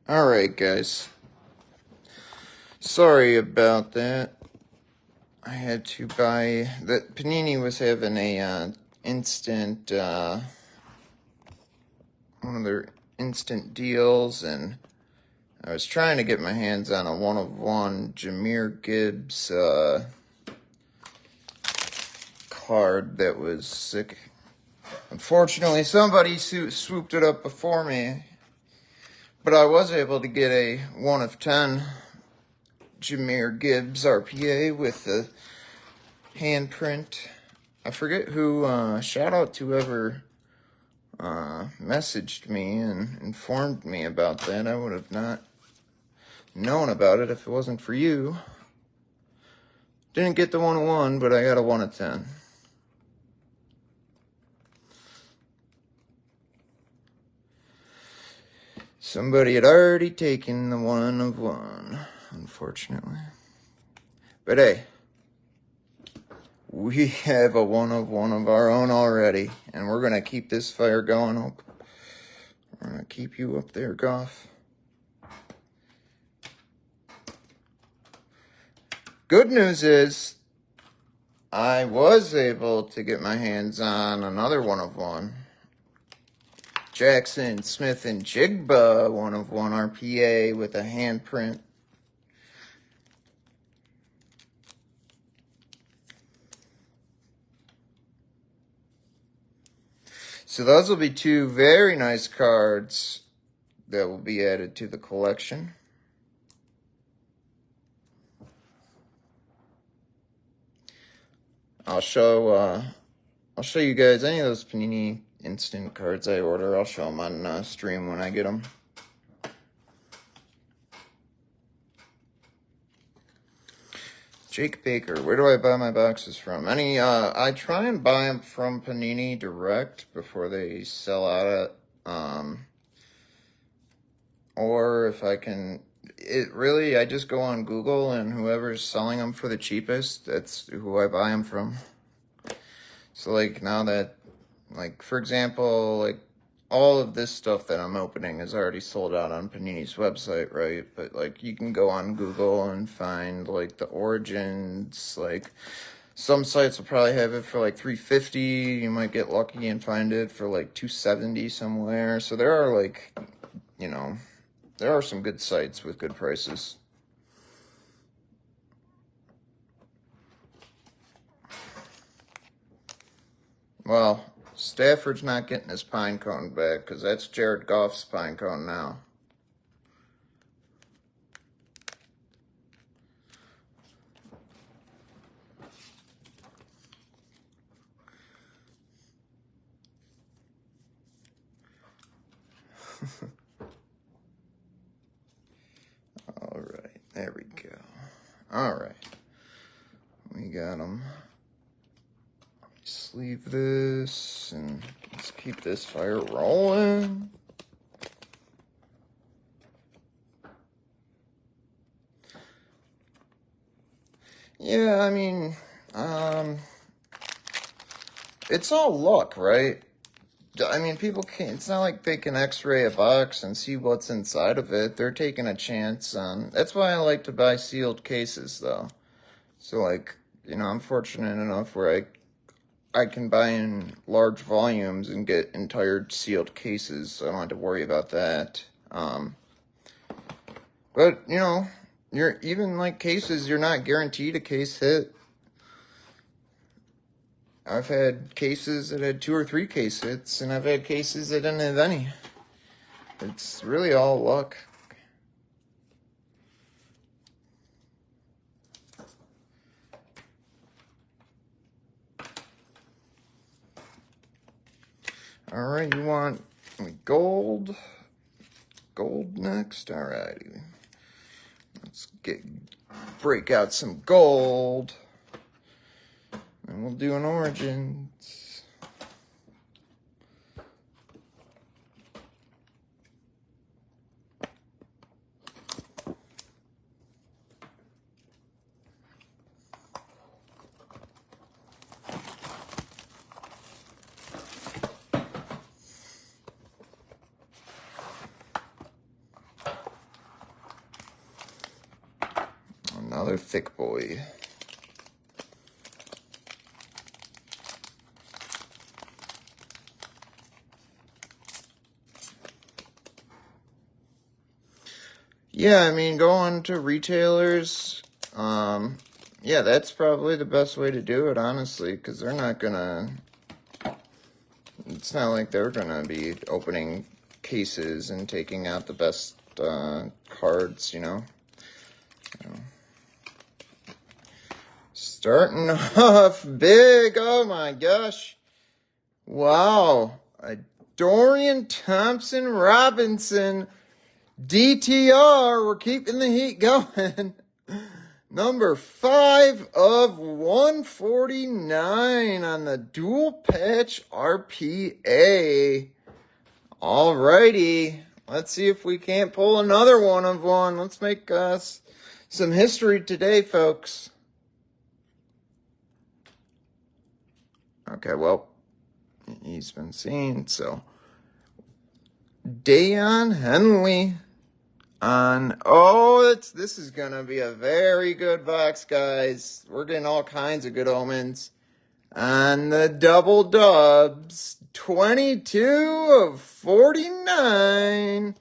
Alright, guys. Sorry about that. I had to buy... That Panini was having a instant... one of their instant deals, and I was trying to get my hands on a 1-of-1 Jahmyr Gibbs card that was sick. Unfortunately, somebody swooped it up before me, but I was able to get a 1-of-10 Jahmyr Gibbs RPA with the handprint. I forget who, shout out to whoever messaged me and informed me about that. I would have not known about it if it wasn't for you. Didn't get the 1-of-1, but I got a 1-of-10. Somebody had already taken the 1-of-1, unfortunately. But hey, we have a 1-of-1 of our own already, and we're going to keep this fire going up. We're going to keep you up there, Goff. Good news is, I was able to get my hands on another 1-of-1. Jackson Smith-Njigba 1-of-1 RPA with a handprint. So those will be two very nice cards that will be added to the collection. I'll show you guys any of those Panini instant cards I order. I'll show them on stream when I get them. Jake Baker, where do I buy my boxes from? I try and buy them from Panini direct before they sell out at, or if I can, I just go on Google and whoever's selling them for the cheapest, that's who I buy them from. So, like, now that, like, for example, like, all of this stuff that I'm opening is already sold out on Panini's website, right? But, like, you can go on Google and find, like, the Origins, like, some sites will probably have it for, like, $350. You might get lucky and find it for, like, $270 somewhere. So there are, like, you know, there are some good sites with good prices. Well, Stafford's not getting his pine cone back because that's Jared Goff's pine cone now. All right, there we go. All right, we got him. Sleeve this, and let's keep this fire rolling. Yeah, I mean, it's all luck, right? I mean, people can't, it's not like they can x-ray a box and see what's inside of it. They're taking a chance on, that's why I like to buy sealed cases, though. So, like, you know, I'm fortunate enough where I can buy in large volumes and get entire sealed cases, so I don't have to worry about that. But, you know, even like cases, you're not guaranteed a case hit. I've had cases that had 2 or 3 case hits, and I've had cases that didn't have any. It's really all luck. All right, you want gold? Gold next? All righty. Let's break out some gold. And we'll do an Origins. Another thick boy. Yeah, I mean, going to retailers, yeah, that's probably the best way to do it, honestly, because they're not gonna, it's not like they're gonna be opening cases and taking out the best cards, you know. Starting off big, oh my gosh. Wow, a Dorian Thompson-Robinson DTR, we're keeping the heat going. Number 5 of 149 on the dual patch RPA. Alrighty, let's see if we can't pull another one of one. Let's make some history today, folks. Okay, well, he's been seen, so. Daiyan Henley. This is gonna be a very good box, guys. We're getting all kinds of good omens. On the double dubs, 22 of 49.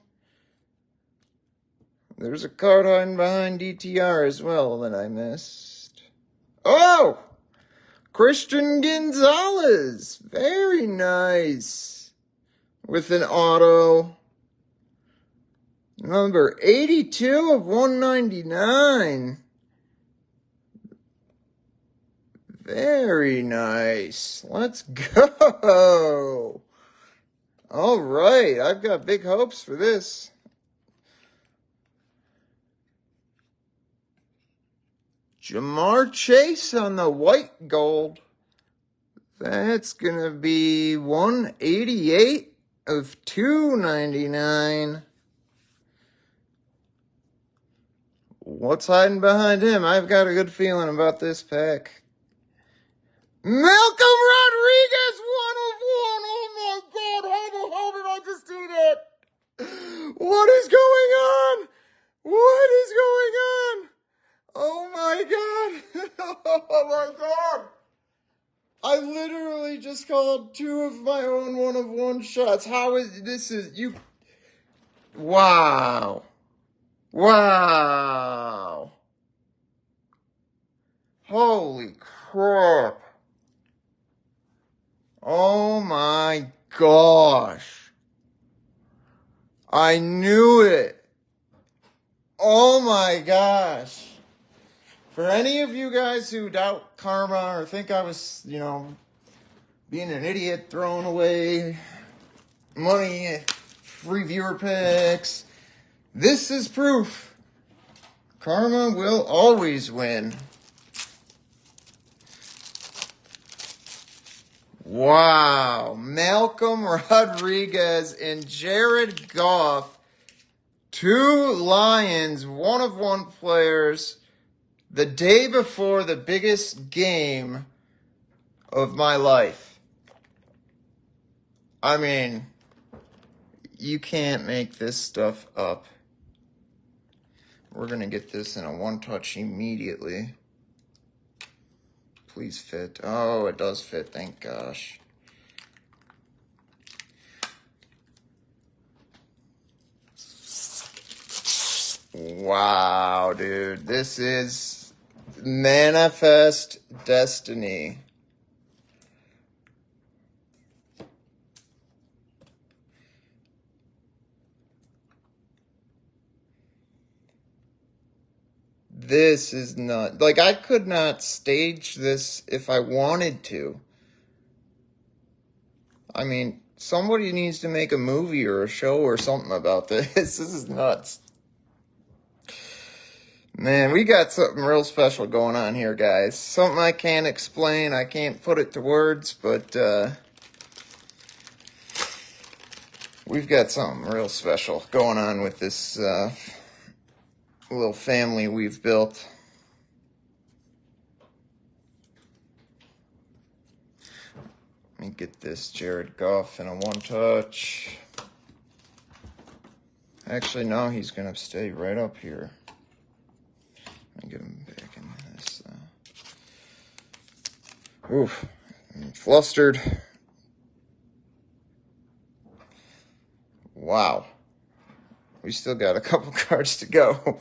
There's a card hiding behind DTR as well that I missed. Oh! Christian Gonzalez. Very nice. With an auto. Number 82 of 199. Very nice. Let's go. All right. I've got big hopes for this. Jamar Chase on the white gold. That's going to be 188 of 299. What's hiding behind him? I've got a good feeling about this pack. Malcolm Rodriguez, 1 of 1. Oh my God, how did I just do that? What is going on? What is going on? Oh my God. Oh my God. I literally just called 2 of my own 1 of 1 shots. How is this? Wow. Wow. Holy crap. Oh my gosh. I knew it. Oh my gosh. For any of you guys who doubt karma or think I was, being an idiot, throwing away money, free viewer picks, this is proof. Karma will always win. Wow. Malcolm Rodriguez and Jared Goff. 2 Lions, 1 of 1 players. The day before the biggest game of my life. I mean, you can't make this stuff up. We're going to get this in a 1-touch immediately. Please fit. Oh, it does fit. Thank gosh. Wow, dude. This is Manifest Destiny. This is not, I could not stage this if I wanted to. I mean, somebody needs to make a movie or a show or something about this. This is nuts. Man, we got something real special going on here, guys. Something I can't explain. I can't put it to words, but we've got something real special going on with this little family we've built. Let me get this Jared Goff in a 1-touch. Actually, no, he's going to stay right up here. Let me get him back. Oof. I'm flustered. Wow. We still got a couple cards to go.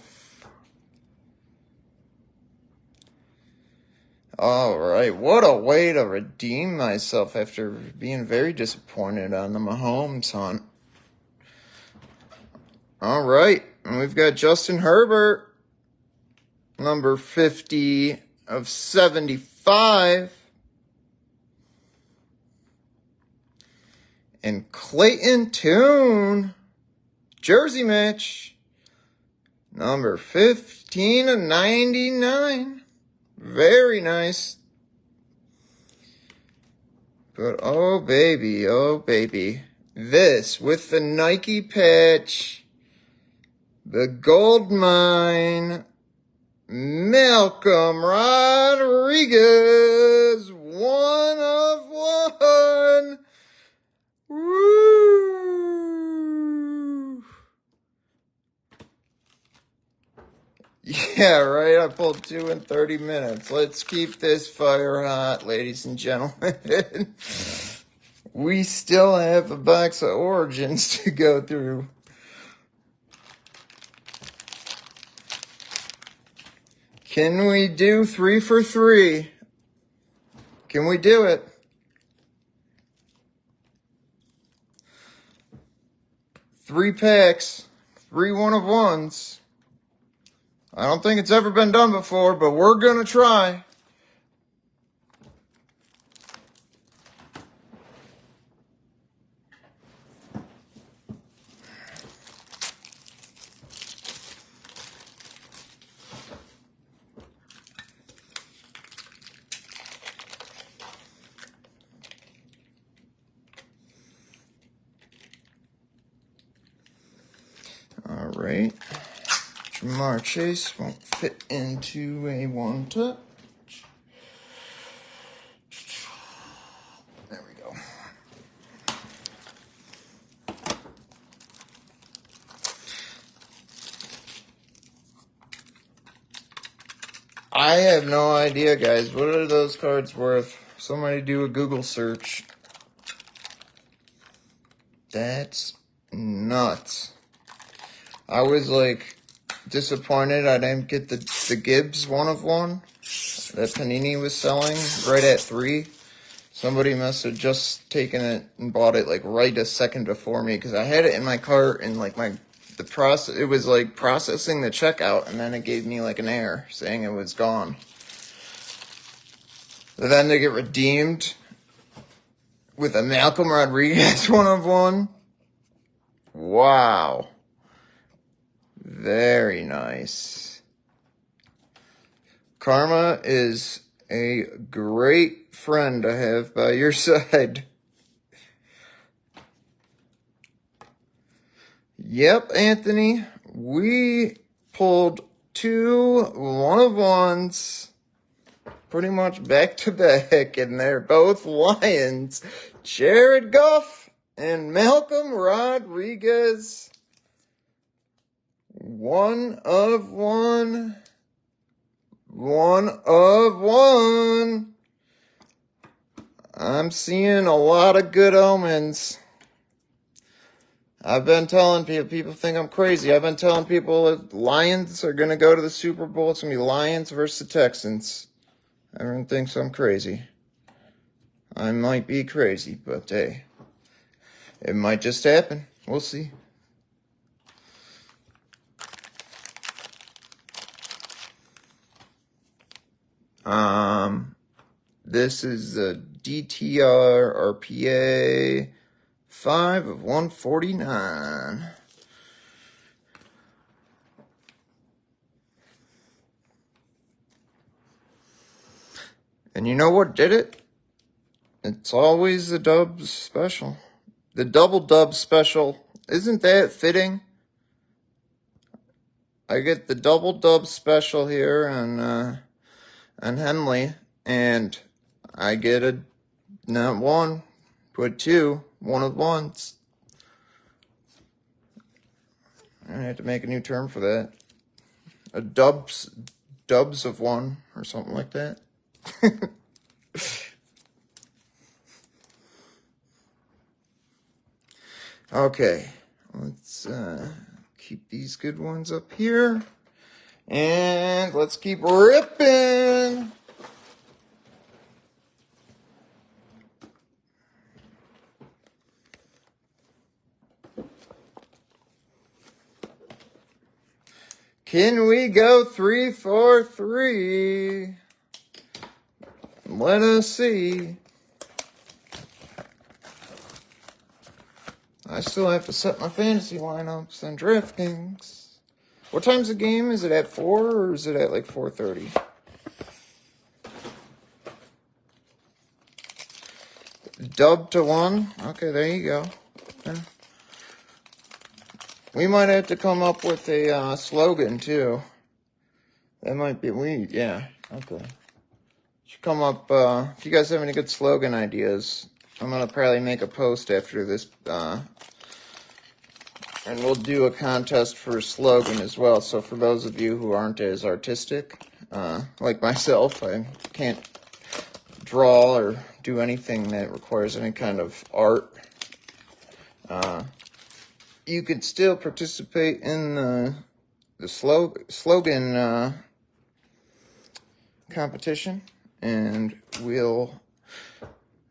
All right. What a way to redeem myself after being very disappointed on the Mahomes hunt. All right. And we've got Justin Herbert, number 50 of 75. And Clayton Tune, Jersey Mitch, number 15 of 99. Very nice. But oh baby. This with the Nike patch, the gold mine, Malcolm Rodriguez, 1 of 1. Woo! Yeah, right. I pulled 2 in 30 minutes. Let's keep this fire hot, ladies and gentlemen. We still have a box of Origins to go through. Can we do 3 for 3? Can we do it? 3 packs, 3 1-of-1s. I don't think it's ever been done before, but we're going to try. All right. Ja'Marr Chase won't fit into a 1-touch. There we go. I have no idea, guys. What are those cards worth? Somebody do a Google search. That's nuts. I was like disappointed I didn't get the Gibbs 1-of-1 that Panini was selling right at 3. Somebody must have just taken it and bought it like right a second before me, because I had it in my cart and like it was like processing the checkout, and then it gave me like an error saying it was gone. But then they get redeemed with a Malcolm Rodriguez 1-of-1. Wow. Very nice. Karma is a great friend to have by your side. Yep, Anthony. We pulled 2 1-of-1s pretty much back to back, and they're both Lions. Jared Goff and Malcolm Rodriguez. 1-of-1. 1-of-1. I'm seeing a lot of good omens. I've been telling people think I'm crazy. I've been telling people that Lions are going to go to the Super Bowl. It's going to be Lions versus the Texans. Everyone thinks I'm crazy. I might be crazy, but hey, it might just happen. We'll see. This is a DTR RPA 5 of 149. And you know what did it? It's always the Dubs special. The double Dub special. Isn't that fitting? I get the double Dub special here on Henley, and I get a not 1, but 2 1-of-1s. I have to make a new term for that. A dubs of 1 or something like that. Okay, let's keep these good ones up here. And let's keep ripping. Can we go 3 for 3? Let us see. I still have to set my fantasy lineups and DraftKings. What time's the game? Is it at 4 or is it at like 4:30? Dub to 1. Okay, there you go. Yeah. We might have to come up with a slogan too. That might be yeah. Okay. Should come up. If you guys have any good slogan ideas, I'm gonna probably make a post after this, and we'll do a contest for a slogan as well. So for those of you who aren't as artistic, like myself, I can't draw or do anything that requires any kind of art. You could still participate in the slogan competition, and we'll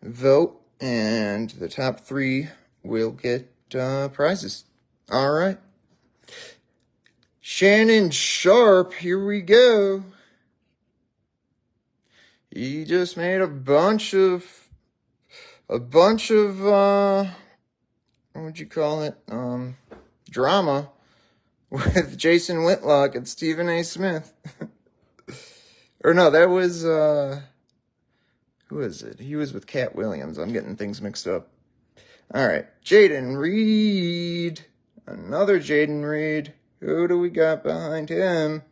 vote, and the top 3 will get prizes. All right. Shannon Sharp, here we go. He just made a bunch of what would you call it? Drama with Jason Whitlock and Stephen A. Smith. Or no, that was, who is it? He was with Cat Williams. I'm getting things mixed up. All right. Jaden Reed. Another Jaden Reed. Who do we got behind him?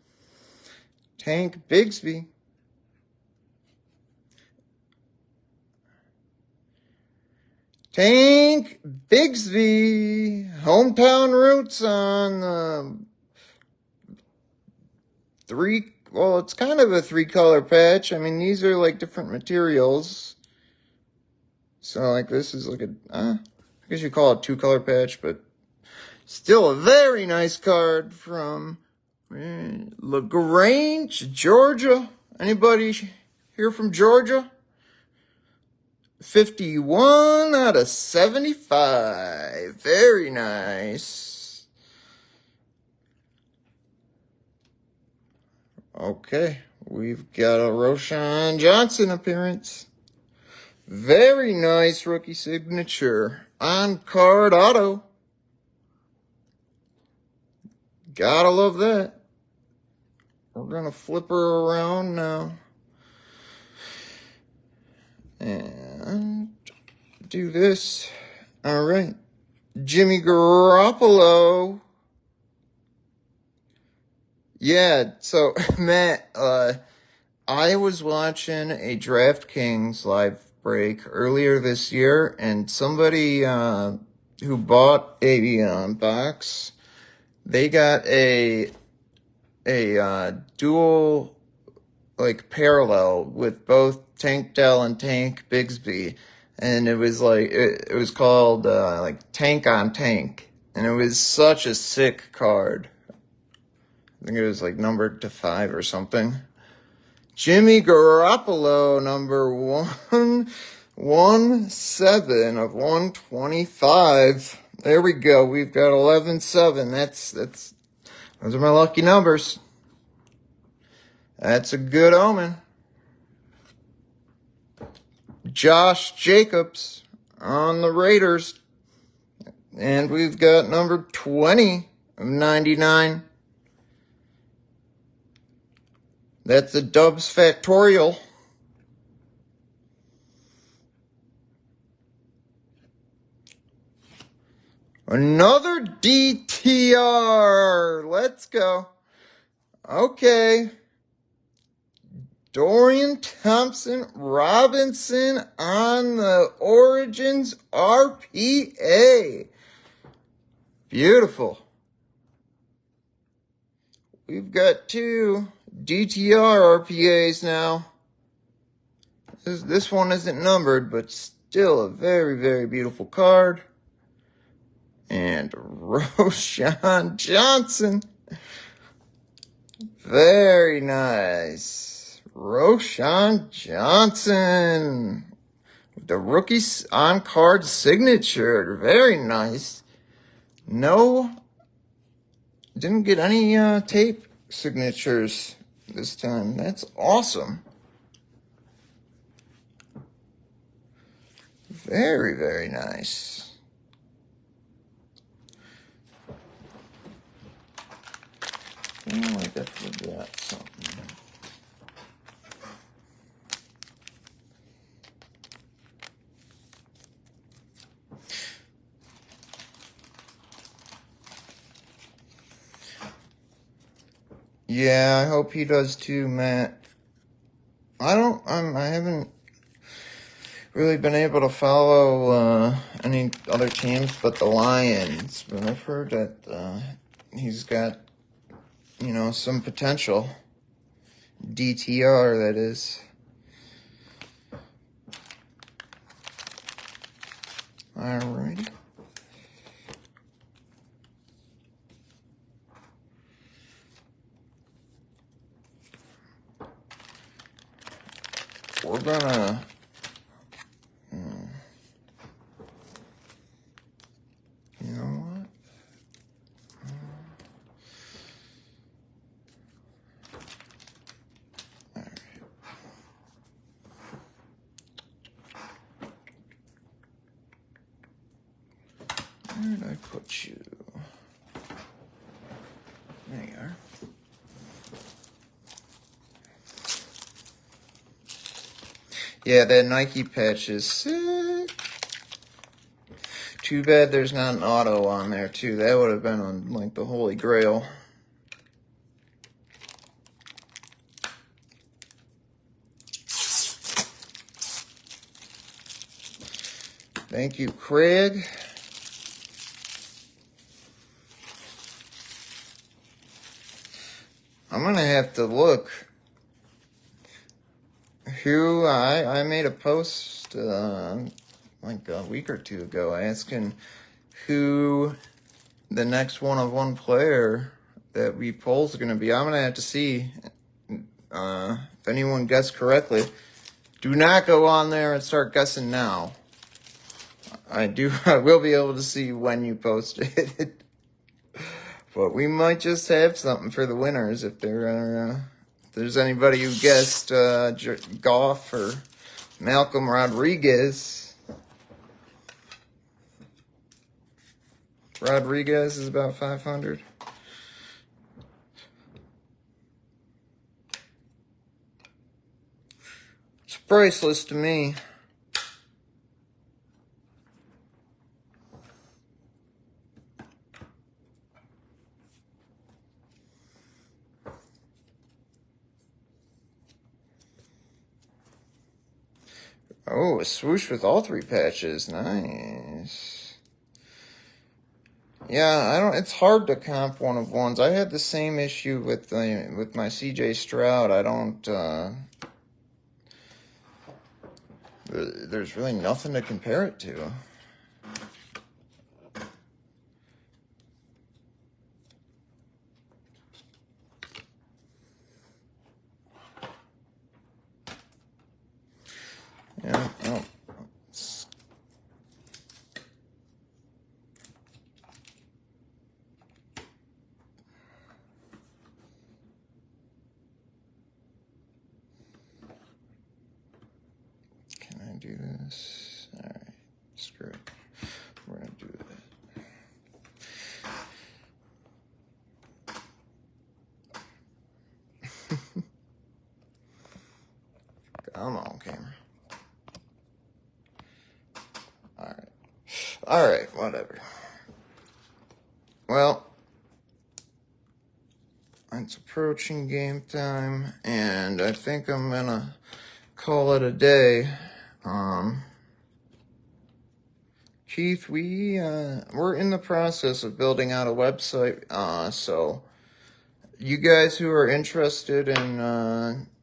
Tank Bigsby. Tank Bigsby. Hometown roots on the well, it's kind of a 3-color patch. I mean, these are like different materials. So like this is like I guess you call it a 2-color patch, but still a very nice card from LaGrange, Georgia. Anybody here from Georgia? 51 out of 75. Very nice. Okay, we've got a Roshan Johnson appearance. Very nice rookie signature. On-card auto. Gotta love that. We're going to flip her around now. And do this. All right. Jimmy Garoppolo. Yeah, so, Matt, I was watching a DraftKings live break earlier this year, and somebody who bought a box, they got a dual, like, parallel with both Tank Dell and Tank Bigsby, and it was like, it was called, like, Tank on Tank, and it was such a sick card. I think it was, like, numbered to 5 or something. Jimmy Garoppolo, number 117 of 125. There we go. We've got 11-7. Those are my lucky numbers. That's a good omen. Josh Jacobs on the Raiders. And we've got number 20 of 99. That's the Dubs Factorial. Another DTR. Let's go. Okay. Dorian Thompson-Robinson on the Origins RPA. Beautiful. We've got 2 DTR RPAs now. This one isn't numbered, but still a very, very beautiful card. And Roschon Johnson. Very nice. Roschon Johnson. The rookie on-card signature. Very nice. No, didn't get any tape signatures this time. That's awesome. Very, very nice. Oh, I forgot something. Yeah, I hope he does too, Matt. I haven't really been able to follow any other teams but the Lions, but I've heard that he's got, some potential. DTR, that is. Alrighty. We're gonna... You know what? Alright. Where did I put you? There you are. Yeah, that Nike patch is sick. Too bad there's not an auto on there, too. That would have been on, like, the Holy Grail. Thank you, Craig. I'm going to have to look. I made a post like a week or two ago asking who the next one-of-one player that we pull is going to be. I'm going to have to see if anyone guessed correctly. Do not go on there and start guessing now. I will be able to see when you post it. But we might just have something for the winners if there's anybody who guessed Goff or Malcolm Rodriguez. Rodriguez is about 500. It's priceless to me. Oh, a swoosh with all three patches. Nice. Yeah, it's hard to comp one-of-ones. I had the same issue with my CJ Stroud. There's really nothing to compare it to. Yeah, oh. Can I do this? All right, screw it. We're gonna do that. Come on, camera. All right, whatever. Well, it's approaching game time, and I think I'm gonna call it a day. Keith, we're in the process of building out a website, so you guys who are interested in,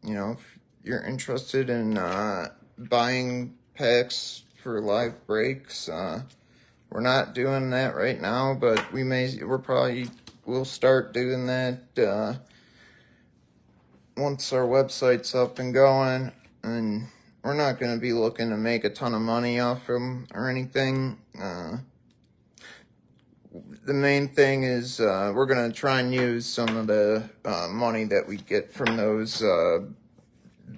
if you're interested in buying packs for live breaks, We're not doing that right now, but we'll start doing that once our website's up and going. And we're not going to be looking to make a ton of money off them or anything. The main thing is we're going to try and use some of the money that we get from those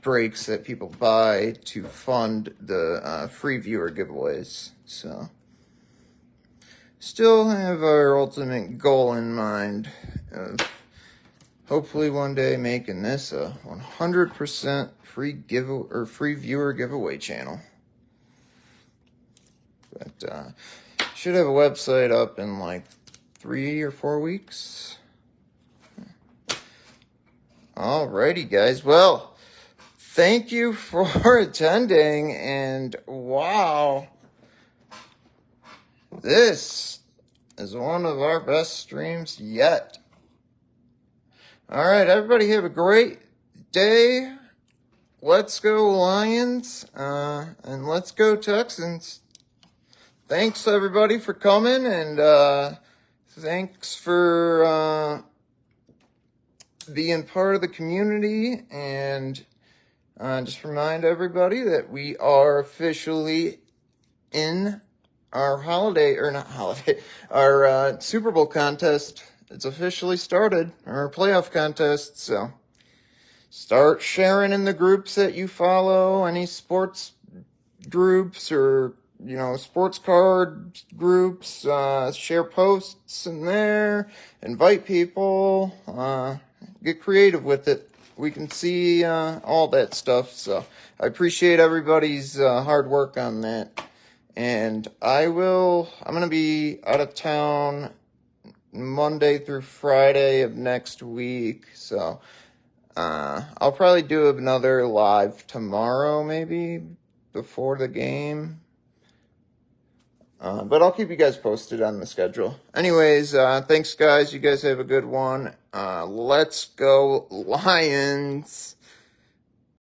breaks that people buy to fund the free viewer giveaways. So, still have our ultimate goal in mind of hopefully one day making this a 100% free viewer giveaway channel. But should have a website up in like 3 or 4 weeks. Alrighty, guys. Well, thank you for attending, and wow, this is one of our best streams yet. Alright, everybody have a great day. Let's go Lions, and let's go Texans. Thanks everybody for coming, and thanks for being part of the community. And just remind everybody that we are officially in our our Super Bowl contest. It's officially started, our playoff contest. So start sharing in the groups that you follow, any sports groups or sports card groups. Share posts in there, invite people, get creative with it. We can see all that stuff. So I appreciate everybody's hard work on that. And I'm going to be out of town Monday through Friday of next week. So I'll probably do another live tomorrow, maybe before the game. But I'll keep you guys posted on the schedule. Anyways, thanks guys. You guys have a good one. Let's go Lions.